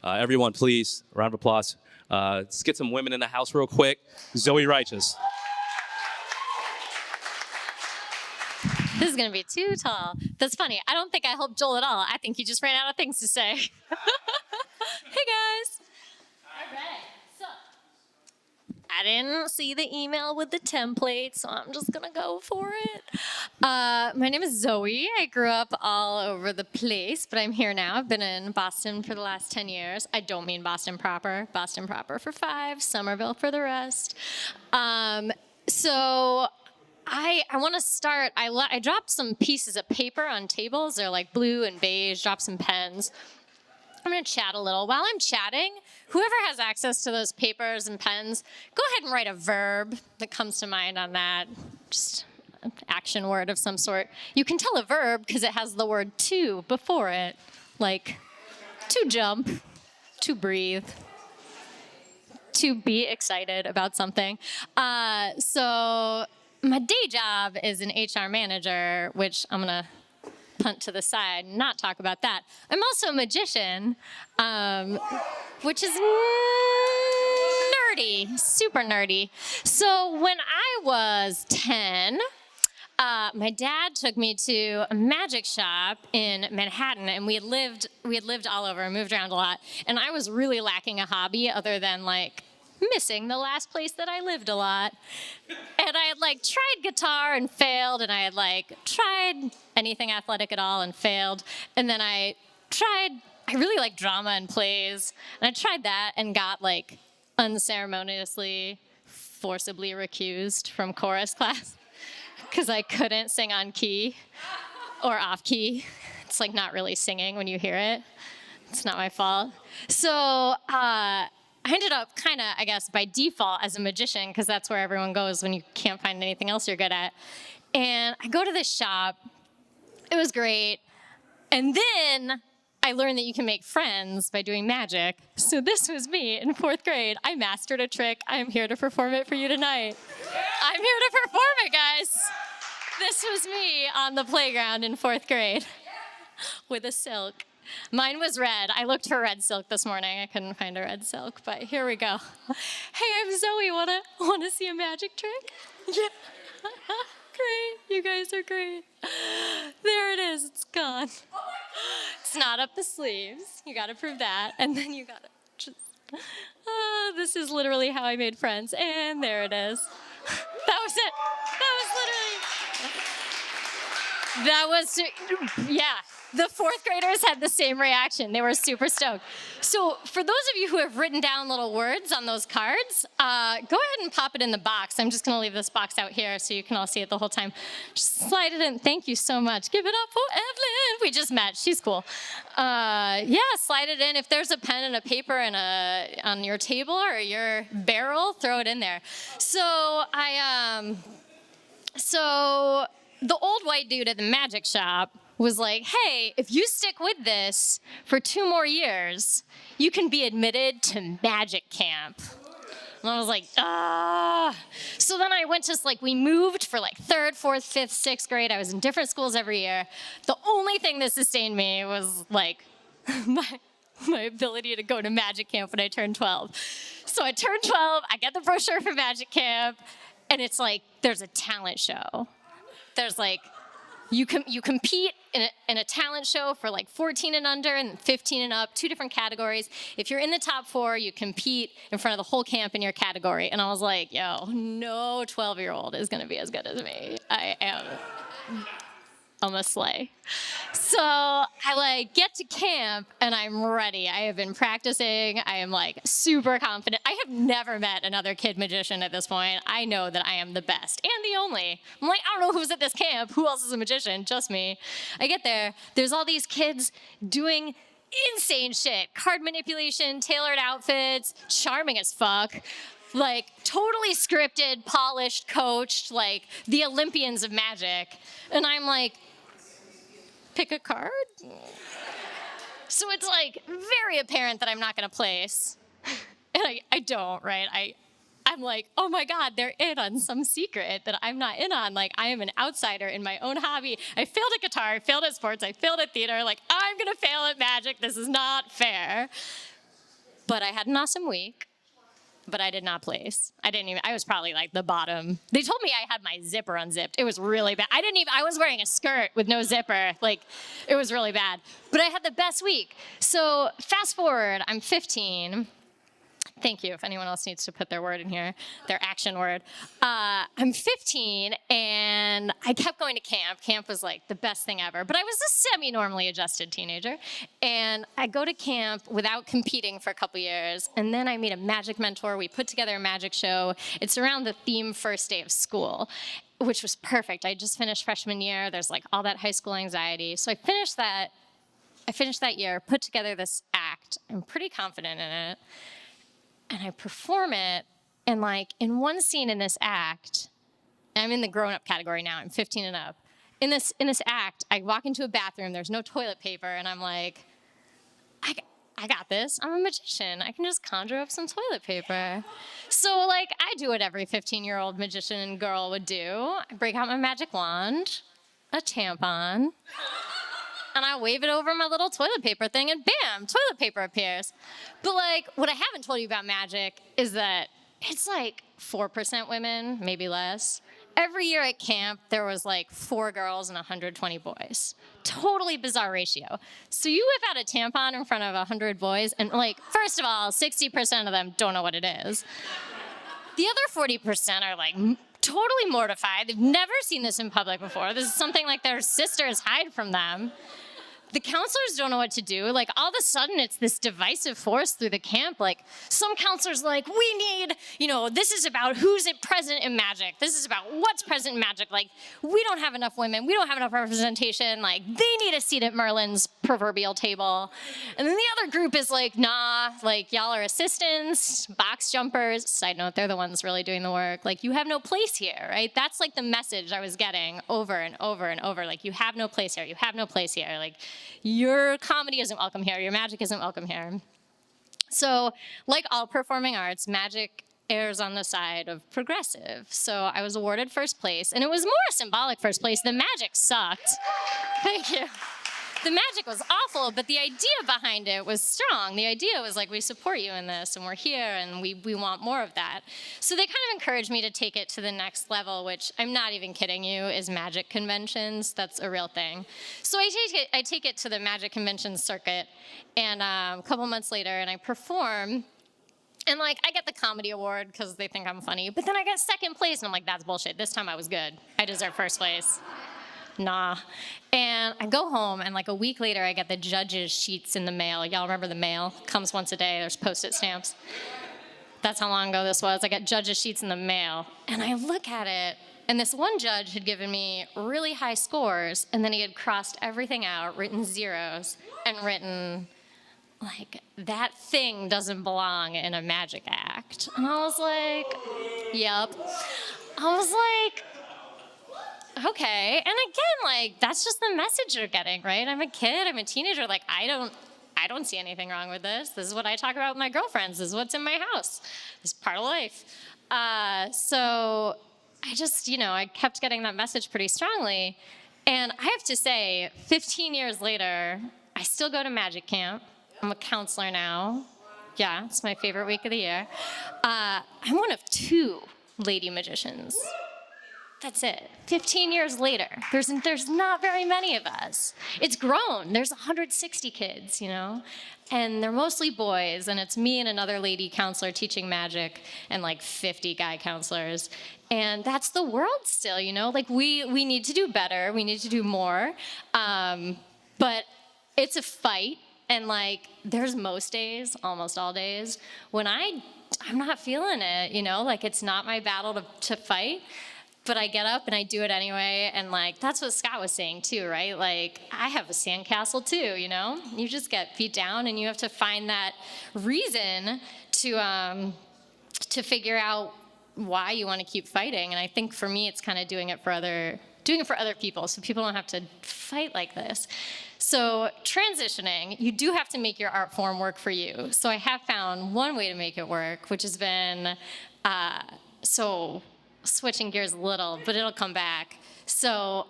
Everyone, please, round of applause. Let's get some women in the house real quick. Zoe Reiches. This is going to be too tall. That's funny. I don't think I helped Joel at all. I think he just ran out of things to say. Hey, guys. All right. So, I didn't see the email with the template, so I'm just going to go for it. My name is Zoe. I grew up all over the place, but I'm here now. I've been in Boston for the last 10 years. I don't mean Boston proper. Boston proper for 5, Somerville for the rest. So I want to start. I dropped some pieces of paper on tables. They're like blue and beige. Dropped some pens. I'm going to chat a little. While I'm chatting, whoever has access to those papers and pens, go ahead and write a verb that comes to mind on that. Just an action word of some sort. You can tell a verb because it has the word to before it, like to jump, to breathe, to be excited about something. So my day job is an HR manager, which I'm going to punt to the side and not talk about that. I'm also a magician, which is nerdy, super nerdy. So when I was 10, my dad took me to a magic shop in Manhattan, and we had lived all over, moved around a lot, and I was really lacking a hobby other than like missing the last place that I lived a lot. And I had like tried guitar and failed, and I had like tried anything athletic at all and failed. And then I really like drama and plays, and I tried that and got like unceremoniously, forcibly recused from chorus class because I couldn't sing on key or off key. It's like not really singing when you hear it. It's not my fault. So I ended up kind of, I guess, by default as a magician, because that's where everyone goes when you can't find anything else you're good at. And I go to this shop. It was great. And then I learned that you can make friends by doing magic. So this was me in 4th grade. I mastered a trick. I'm here to perform it for you tonight. I'm here to perform it, guys. This was me on the playground in 4th grade with a silk. Mine was red. I looked for red silk this morning. I couldn't find a red silk, but here we go. Hey, I'm Zoe. Wanna see a magic trick? Yeah. Great. You guys are great. There it is. It's gone. It's not up the sleeves. You gotta prove that. And then you gotta just... this is literally how I made friends. And there it is. That was it. That was, yeah. The 4th graders had the same reaction. They were super stoked. So for those of you who have written down little words on those cards, go ahead and pop it in the box. I'm just going to leave this box out here so you can all see it the whole time. Just slide it in. Thank you so much. Give it up for Evelyn. We just met. She's cool. Yeah, slide it in. If there's a pen and a paper and on your table or your barrel, throw it in there. So the old white dude at the magic shop was like, hey, if you stick with this for 2 more years, you can be admitted to magic camp. And I was like, ah. So then I went to, like, we moved for like 3rd, 4th, 5th, 6th grade. I was in different schools every year. The only thing that sustained me was like my ability to go to magic camp when I turned 12. So I turned 12, I get the brochure for magic camp, and it's like, there's a talent show. There's like, you compete in a talent show for like 14 and under and 15 and up, 2 different categories. If you're in the top 4, you compete in front of the whole camp in your category. And I was like, yo, no 12-year-old is gonna be as good as me. I'm a slay. So I like get to camp and I'm ready. I have been practicing. I am like super confident. I have never met another kid magician at this point. I know that I am the best and the only. I'm like, I don't know who's at this camp. Who else is a magician? Just me. I get there. There's all these kids doing insane shit. Card manipulation, tailored outfits, charming as fuck. Like totally scripted, polished, coached, like the Olympians of magic. And I'm like, pick a card? So it's like very apparent that I'm not gonna place. And I don't, right? I'm like, oh my God, they're in on some secret that I'm not in on. Like I am an outsider in my own hobby. I failed at guitar, I failed at sports, I failed at theater. Like I'm gonna fail at magic, this is not fair. But I had an awesome week. But I did not place. I was probably like the bottom. They told me I had my zipper unzipped. It was really bad. I was wearing a skirt with no zipper. Like, it was really bad. But I had the best week. So fast forward, I'm 15. Thank you, if anyone else needs to put their word in here, their action word. I'm 15, and I kept going to camp. Camp was like the best thing ever, but I was a semi-normally adjusted teenager. And I go to camp without competing for a couple years, and then I meet a magic mentor. We put together a magic show. It's around the theme first day of school, which was perfect. I just finished freshman year. There's like all that high school anxiety. So I finished that year, put together this act. I'm pretty confident in it. And I perform it, and like in one scene in this act, I'm in the grown-up category now, I'm 15 and up. In this act, I walk into a bathroom, there's no toilet paper, and I'm like, I got this, I'm a magician, I can just conjure up some toilet paper. So like, I do what every 15-year-old magician girl would do. I break out my magic wand, a tampon, and I wave it over my little toilet paper thing, and bam, toilet paper appears. But like, what I haven't told you about magic is that it's like 4% women, maybe less. Every year at camp, there was like 4 girls and 120 boys. Totally bizarre ratio. So you whip out a tampon in front of 100 boys, and like, first of all, 60% of them don't know what it is. The other 40% are like totally mortified. They've never seen this in public before. This is something like their sisters hide from them. The counselors don't know what to do. Like, all of a sudden, it's this divisive force through the camp. Like, some counselors like, we need, this is about who's present in magic. This is about what's present in magic. Like, we don't have enough women. We don't have enough representation. Like, they need a seat at Merlin's proverbial table. And then the other group is like, nah, like, y'all are assistants, box jumpers. Side note, they're the ones really doing the work. Like, you have no place here, right? That's like the message I was getting over and over and over. Like, you have no place here. You have no place here. Like, your comedy isn't welcome here. Your magic isn't welcome here. So, like all performing arts, magic errs on the side of progressive. So I was awarded first place, and it was more a symbolic first place. The magic sucked. Thank you. The magic was awful, but the idea behind it was strong. The idea was like, we support you in this, and we're here, and we want more of that. So they kind of encouraged me to take it to the next level, which I'm not even kidding you, is magic conventions. That's a real thing. So I take it to the magic convention circuit, and a couple months later, and I perform. And like, I get the comedy award because they think I'm funny, but then I get second place, and I'm like, that's bullshit. This time I was good. I deserve first place. Nah. And I go home, and like a week later, I get the judges' sheets in the mail. Y'all remember the mail? Comes once a day. There's Post-it stamps. That's how long ago this was. I got judges' sheets in the mail, and I look at it, and this one judge had given me really high scores, and then he had crossed everything out, written zeros, and written, like, that thing doesn't belong in a magic act. And I was like, yep. I was like, okay. And again, like, that's just the message you're getting, right? I'm a kid, I'm a teenager, like, I don't see anything wrong with this. This is what I talk about with my girlfriends. This is what's in my house. This is part of life. So I just, I kept getting that message pretty strongly. And I have to say, 15 years later, I still go to magic camp. I'm a counselor now. Yeah, it's my favorite week of the year. I'm one of 2 lady magicians. That's it. 15 years later, there's not very many of us. It's grown. There's 160 kids, and they're mostly boys, and it's me and another lady counselor teaching magic, and like 50 guy counselors. And that's the world still, like we need to do better. We need to do more. But it's a fight, and like there's most days, almost all days, when I'm not feeling it, like it's not my battle to fight. But I get up and I do it anyway, and like that's what Scott was saying too, right? Like I have a sandcastle too, You just get beat down, and you have to find that reason to figure out why you want to keep fighting. And I think for me, it's kind of doing it for other people, so people don't have to fight like this. So transitioning, you do have to make your art form work for you. So I have found one way to make it work, which has been switching gears a little, but it'll come back. So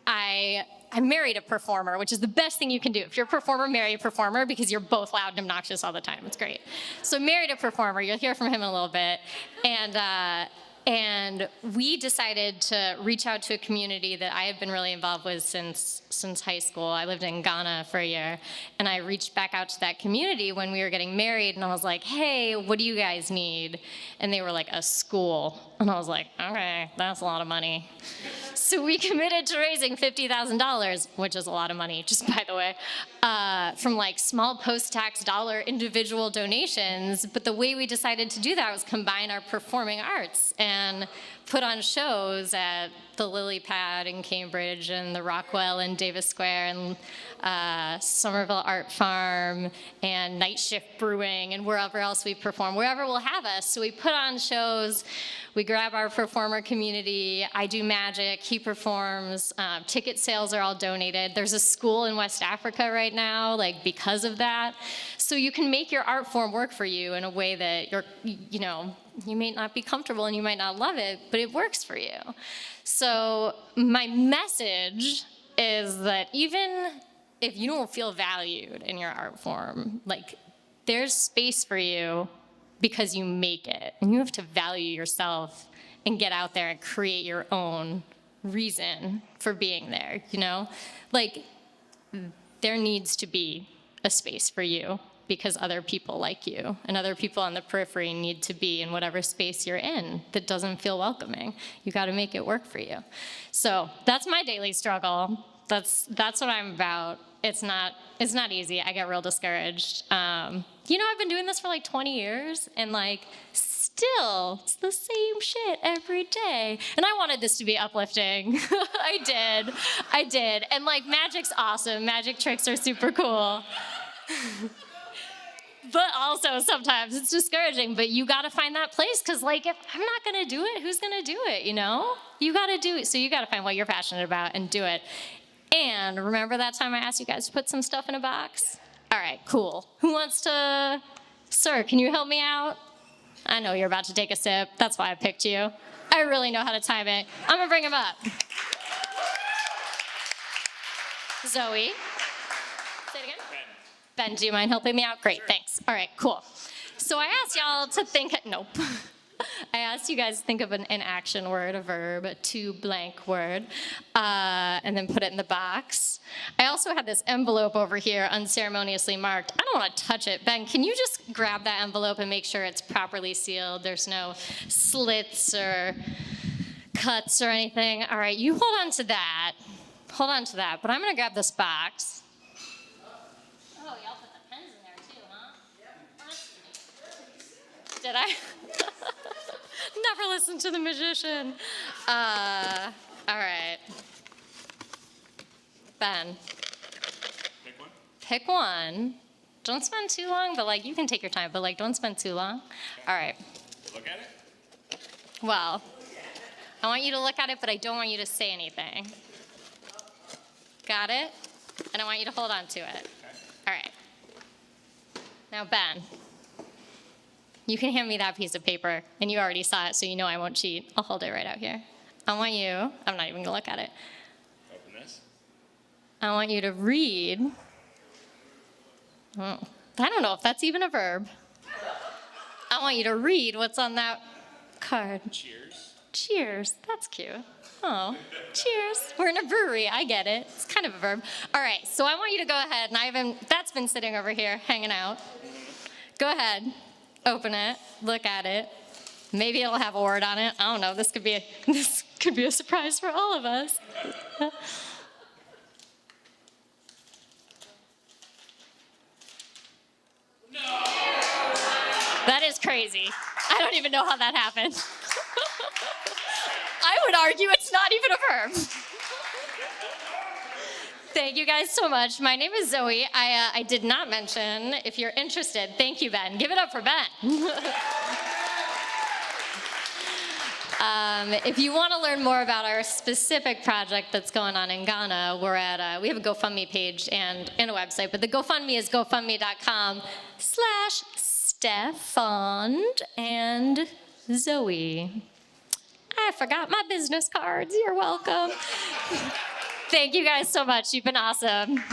I I married a performer, which is the best thing you can do. If you're a performer, marry a performer because you're both loud and obnoxious all the time. It's great. So married a performer. You'll hear from him in a little bit. And we decided to reach out to a community that I have been really involved with since high school. I lived in Ghana for a year, and I reached back out to that community when we were getting married, and I was like, hey, what do you guys need? And they were like, a school. And I was like, okay, that's a lot of money. So we committed to raising $50,000, which is a lot of money, just by the way, from like small post-tax dollar individual donations. But the way we decided to do that was combine our performing arts and put on shows at the Lily Pad in Cambridge and the Rockwell in Davis Square and Somerville Art Farm and Night Shift Brewing and wherever else we perform, wherever will have us. So we put on shows, we grab our performer community, I do magic, he performs, ticket sales are all donated. There's a school in West Africa right now, like because of that. So you can make your art form work for you in a way that you may not be comfortable and you might not love it, but it works for you. So my message is that even if you don't feel valued in your art form, like there's space for you because you make it. And you have to value yourself and get out there and create your own reason for being there, Like there needs to be a space for you because other people like you and other people on the periphery need to be in whatever space you're in that doesn't feel welcoming. You got to make it work for you. So that's my daily struggle. That's what I'm about. It's not easy. I get real discouraged. I've been doing this for like 20 years and like still it's the same shit every day. And I wanted this to be uplifting. I did. And like magic's awesome. Magic tricks are super cool. But also sometimes it's discouraging, but you got to find that place because like if I'm not going to do it, who's going to do it, You got to do it. So you got to find what you're passionate about and do it. And remember that time I asked you guys to put some stuff in a box? All right, cool. Who wants to, sir, can you help me out? I know you're about to take a sip. That's why I picked you. I really know how to time it. I'm going to bring him up. Zoe. Say it again. Ben, do you mind helping me out? Great, sure. Thanks. All right, cool. So I asked y'all to think, nope. I asked you guys to think of an action word, a verb, a to-blank word, and then put it in the box. I also had this envelope over here unceremoniously marked. I don't want to touch it. Ben, can you just grab that envelope and make sure it's properly sealed? There's no slits or cuts or anything. All right, you hold on to that. Hold on to that. But I'm going to grab this box. Oh, y'all put the pens in there too, huh? Yeah. Did I? Never listen to the magician. All right. Ben. Pick one. Pick one. Don't spend too long, but like you can take your time, but like don't spend too long. All right. Look at it. Well, I want you to look at it, but I don't want you to say anything. Got it? And I want you to hold on to it. Okay. All right. Now, Ben. You can hand me that piece of paper, and you already saw it, so you know I won't cheat. I'll hold it right out here. I want you, I'm not even gonna look at it. Open this. I want you to read. Oh, I don't know if that's even a verb. I want you to read what's on that card. Cheers. Cheers, that's cute. Oh, cheers. We're in a brewery, I get it. It's kind of a verb. All right, so I want you to go ahead, and that's been sitting over here, hanging out. Go ahead. Open it, look at it. Maybe it'll have a word on it. I don't know. This could be a surprise for all of us. No. That is crazy. I don't even know how that happened. I would argue it's not even a verb. Thank you guys so much. My name is Zoe. I did not mention, if you're interested, thank you, Ben. Give it up for Ben. If you want to learn more about our specific project that's going on in Ghana, we have a GoFundMe page and a website, but the GoFundMe is gofundme.com/Stephond and Zoe. I forgot my business cards. You're welcome. Thank you guys so much. You've been awesome.